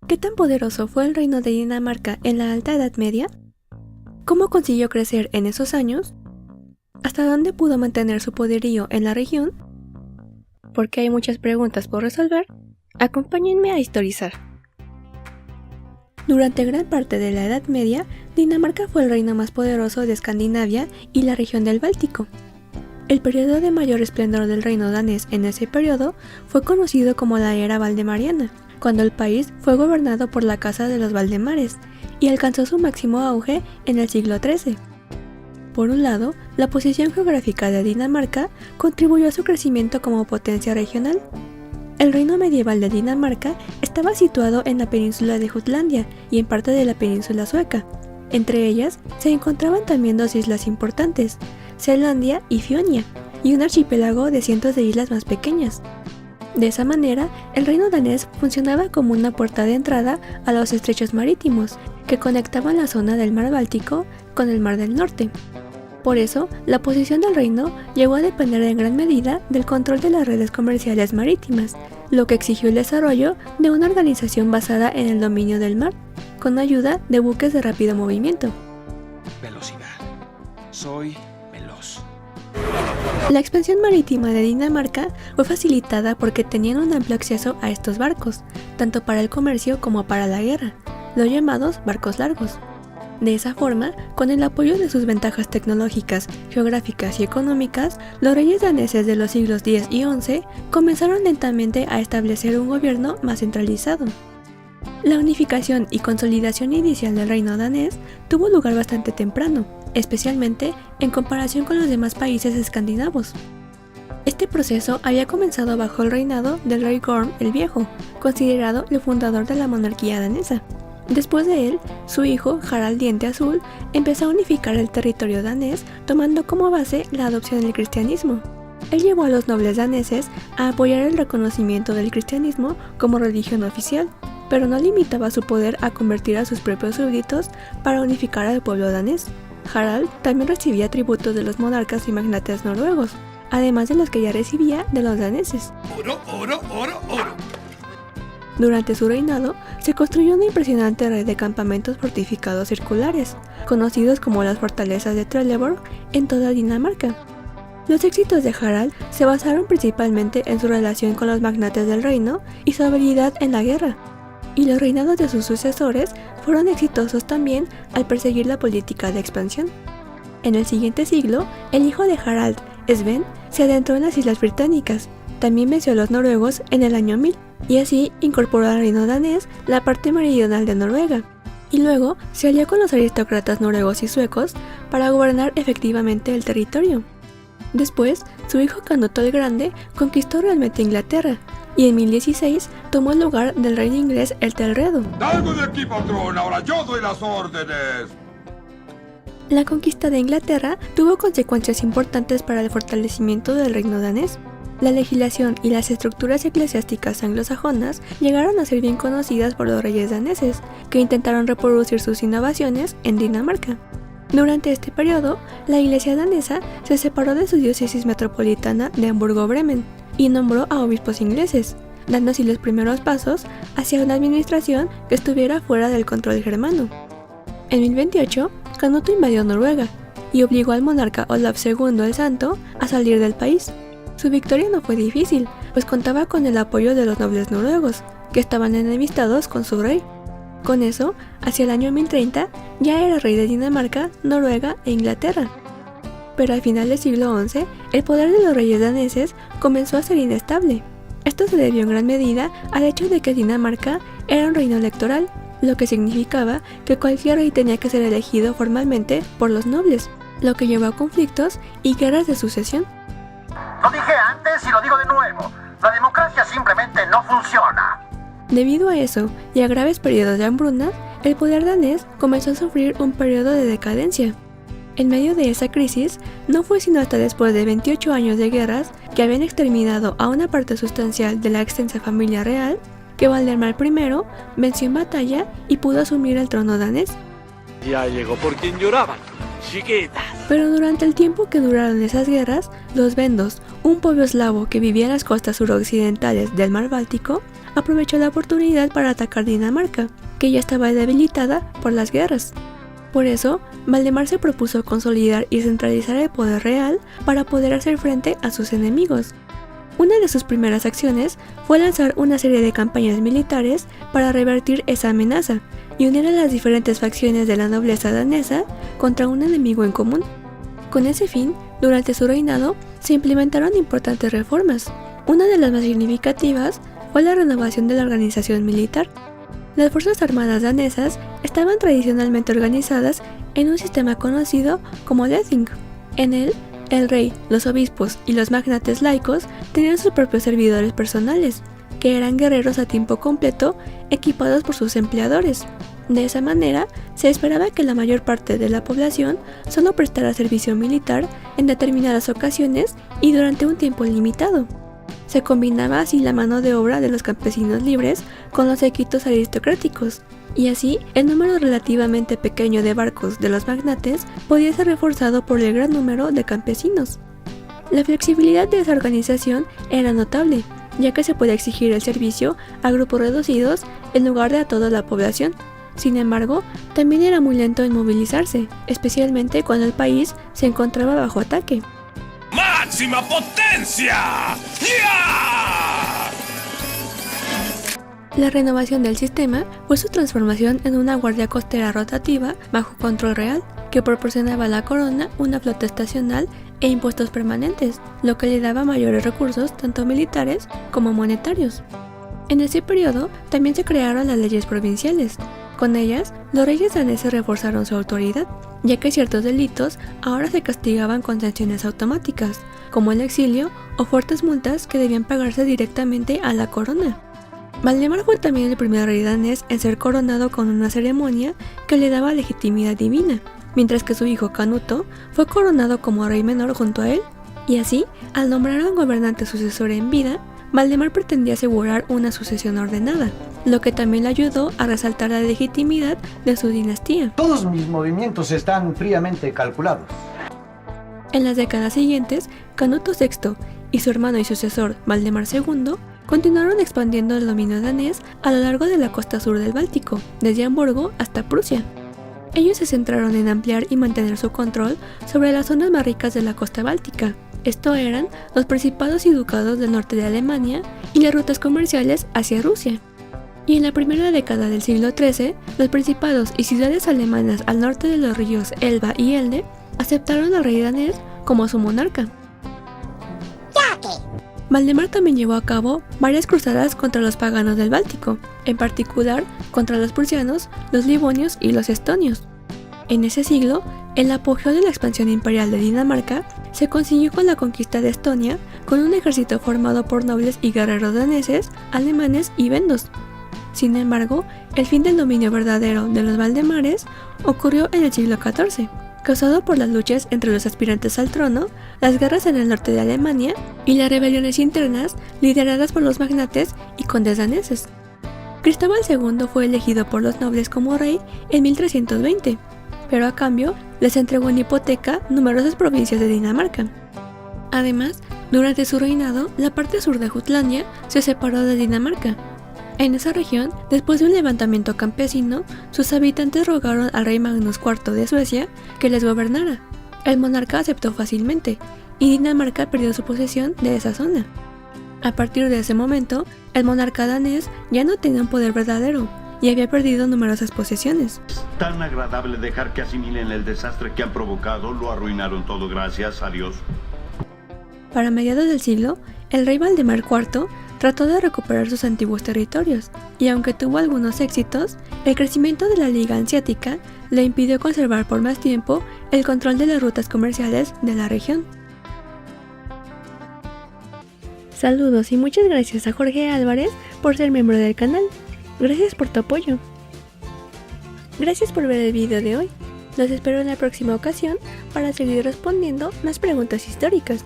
¿Qué tan poderoso fue el reino de Dinamarca en la Alta Edad Media? ¿Cómo consiguió crecer en esos años? ¿Hasta dónde pudo mantener su poderío en la región? Porque hay muchas preguntas por resolver, acompáñenme a historizar. Durante gran parte de la Edad Media, Dinamarca fue el reino más poderoso de Escandinavia y la región del Báltico. El periodo de mayor esplendor del reino danés en ese periodo fue conocido como la Era Valdemariana, cuando el país fue gobernado por la Casa de los Valdemares y alcanzó su máximo auge en el siglo XIII. Por un lado, la posición geográfica de Dinamarca contribuyó a su crecimiento como potencia regional. El reino medieval de Dinamarca estaba situado en la península de Jutlandia y en parte de la península sueca. Entre ellas se encontraban también dos islas importantes, Selandia y Fionia, y un archipiélago de cientos de islas más pequeñas. De esa manera, el reino danés funcionaba como una puerta de entrada a los estrechos marítimos que conectaban la zona del mar Báltico con el mar del Norte. Por eso, la posición del reino llegó a depender en gran medida del control de las redes comerciales marítimas, lo que exigió el desarrollo de una organización basada en el dominio del mar, con ayuda de buques de rápido movimiento. Velocidad. Soy veloz. La expansión marítima de Dinamarca fue facilitada porque tenían un amplio acceso a estos barcos, tanto para el comercio como para la guerra, los llamados barcos largos. De esa forma, con el apoyo de sus ventajas tecnológicas, geográficas y económicas, los reyes daneses de los siglos X y XI comenzaron lentamente a establecer un gobierno más centralizado. La unificación y consolidación inicial del reino danés tuvo lugar bastante temprano, especialmente en comparación con los demás países escandinavos. Este proceso había comenzado bajo el reinado del rey Gorm el Viejo, considerado el fundador de la monarquía danesa. Después de él, su hijo, Harald Diente Azul, empezó a unificar el territorio danés tomando como base la adopción del cristianismo. Él llevó a los nobles daneses a apoyar el reconocimiento del cristianismo como religión oficial, pero no limitaba su poder a convertir a sus propios súbditos para unificar al pueblo danés. Harald también recibía tributos de los monarcas y magnates noruegos, además de los que ya recibía de los daneses. Oro, oro, oro, oro. Durante su reinado, se construyó una impresionante red de campamentos fortificados circulares, conocidos como las fortalezas de Trelleborg, en toda Dinamarca. Los éxitos de Harald se basaron principalmente en su relación con los magnates del reino y su habilidad en la guerra, y los reinados de sus sucesores fueron exitosos también al perseguir la política de expansión. En el siguiente siglo, el hijo de Harald, Sven, se adentró en las Islas Británicas. También venció a los noruegos en el año 1000, y así incorporó al reino danés la parte meridional de Noruega, y luego se alió con los aristócratas noruegos y suecos para gobernar efectivamente el territorio. Después, su hijo Canuto el Grande conquistó realmente Inglaterra, y en 1016 tomó el lugar del rey inglés Ethelredo. ¡Salgo de aquí, patrón! ¡Ahora yo doy las órdenes! La conquista de Inglaterra tuvo consecuencias importantes para el fortalecimiento del reino danés. La legislación y las estructuras eclesiásticas anglosajonas llegaron a ser bien conocidas por los reyes daneses, que intentaron reproducir sus innovaciones en Dinamarca. Durante este periodo, la iglesia danesa se separó de su diócesis metropolitana de Hamburgo-Bremen y nombró a obispos ingleses, dando así los primeros pasos hacia una administración que estuviera fuera del control germano. En 1028, Canuto invadió Noruega y obligó al monarca Olaf II el Santo a salir del país. Su victoria no fue difícil, pues contaba con el apoyo de los nobles noruegos, que estaban enemistados con su rey. Con eso, hacia el año 1030, ya era rey de Dinamarca, Noruega e Inglaterra. Pero al final del siglo XI, el poder de los reyes daneses comenzó a ser inestable. Esto se debió en gran medida al hecho de que Dinamarca era un reino electoral, lo que significaba que cualquier rey tenía que ser elegido formalmente por los nobles, lo que llevó a conflictos y guerras de sucesión. Lo dije antes y lo digo de nuevo. La democracia simplemente no funciona. Debido a eso y a graves periodos de hambruna, el poder danés comenzó a sufrir un periodo de decadencia. En medio de esa crisis, no fue sino hasta después de 28 años de guerras que habían exterminado a una parte sustancial de la extensa familia real, que Valdemar I venció en batalla y pudo asumir el trono danés. Ya llegó por quien lloraban, chiquitas. Pero durante el tiempo que duraron esas guerras, los vendos, un pueblo eslavo que vivía en las costas suroccidentales del mar Báltico, aprovechó la oportunidad para atacar Dinamarca, que ya estaba debilitada por las guerras. Por eso, Valdemar se propuso consolidar y centralizar el poder real para poder hacer frente a sus enemigos. Una de sus primeras acciones fue lanzar una serie de campañas militares para revertir esa amenaza y unir a las diferentes facciones de la nobleza danesa contra un enemigo en común. Con ese fin, durante su reinado, se implementaron importantes reformas. Una de las más significativas fue la renovación de la organización militar. Las fuerzas armadas danesas estaban tradicionalmente organizadas en un sistema conocido como Lething. En él, el rey, los obispos y los magnates laicos tenían sus propios servidores personales, que eran guerreros a tiempo completo equipados por sus empleadores. De esa manera, se esperaba que la mayor parte de la población solo prestara servicio militar en determinadas ocasiones y durante un tiempo limitado. Se combinaba así la mano de obra de los campesinos libres con los séquitos aristocráticos, y así el número relativamente pequeño de barcos de los magnates podía ser reforzado por el gran número de campesinos. La flexibilidad de esa organización era notable, ya que se podía exigir el servicio a grupos reducidos en lugar de a toda la población. Sin embargo, también era muy lento en movilizarse, especialmente cuando el país se encontraba bajo ataque. ¡Máxima potencia! ¡Ya! La renovación del sistema fue su transformación en una guardia costera rotativa bajo control real, que proporcionaba a la corona una flota estacional e impuestos permanentes, lo que le daba mayores recursos tanto militares como monetarios. En ese periodo también se crearon las leyes provinciales. Con ellas, los reyes daneses reforzaron su autoridad, ya que ciertos delitos ahora se castigaban con sanciones automáticas, como el exilio o fuertes multas que debían pagarse directamente a la corona. Valdemar fue también el primer rey danés en ser coronado con una ceremonia que le daba legitimidad divina, mientras que su hijo Canuto fue coronado como rey menor junto a él, y así, al nombrar a un gobernante sucesor en vida, Valdemar pretendía asegurar una sucesión ordenada, lo que también le ayudó a resaltar la legitimidad de su dinastía. Todos mis movimientos están fríamente calculados. En las décadas siguientes, Canuto VI y su hermano y sucesor Valdemar II continuaron expandiendo el dominio danés a lo largo de la costa sur del Báltico, desde Hamburgo hasta Prusia. Ellos se centraron en ampliar y mantener su control sobre las zonas más ricas de la costa báltica. Esto eran los principados y ducados del norte de Alemania y las rutas comerciales hacia Rusia. Y en la primera década del siglo XIII, los principados y ciudades alemanas al norte de los ríos Elba y Elde aceptaron al rey danés como su monarca. Valdemar también llevó a cabo varias cruzadas contra los paganos del Báltico, en particular contra los prusianos, los livonios y los estonios. En ese siglo, el apogeo de la expansión imperial de Dinamarca se consiguió con la conquista de Estonia, con un ejército formado por nobles y guerreros daneses, alemanes y vendos. Sin embargo, el fin del dominio verdadero de los Valdemares ocurrió en el siglo XIV, causado por las luchas entre los aspirantes al trono, las guerras en el norte de Alemania y las rebeliones internas lideradas por los magnates y condes daneses. Cristóbal II fue elegido por los nobles como rey en 1320, pero a cambio les entregó en hipoteca numerosas provincias de Dinamarca. Además, durante su reinado, la parte sur de Jutlandia se separó de Dinamarca. En esa región, después de un levantamiento campesino, sus habitantes rogaron al rey Magnus IV de Suecia que les gobernara. El monarca aceptó fácilmente, y Dinamarca perdió su posesión de esa zona. A partir de ese momento, el monarca danés ya no tenía un poder verdadero, y había perdido numerosas posesiones. Tan agradable dejar que asimilen el desastre que han provocado, lo arruinaron todo, gracias a Dios. Para mediados del siglo, el rey Valdemar IV trató de recuperar sus antiguos territorios, y aunque tuvo algunos éxitos, el crecimiento de la Liga Hanseática le impidió conservar por más tiempo el control de las rutas comerciales de la región. Saludos y muchas gracias a Jorge Álvarez por ser miembro del canal. Gracias por tu apoyo. Gracias por ver el video de hoy. Los espero en la próxima ocasión para seguir respondiendo más preguntas históricas.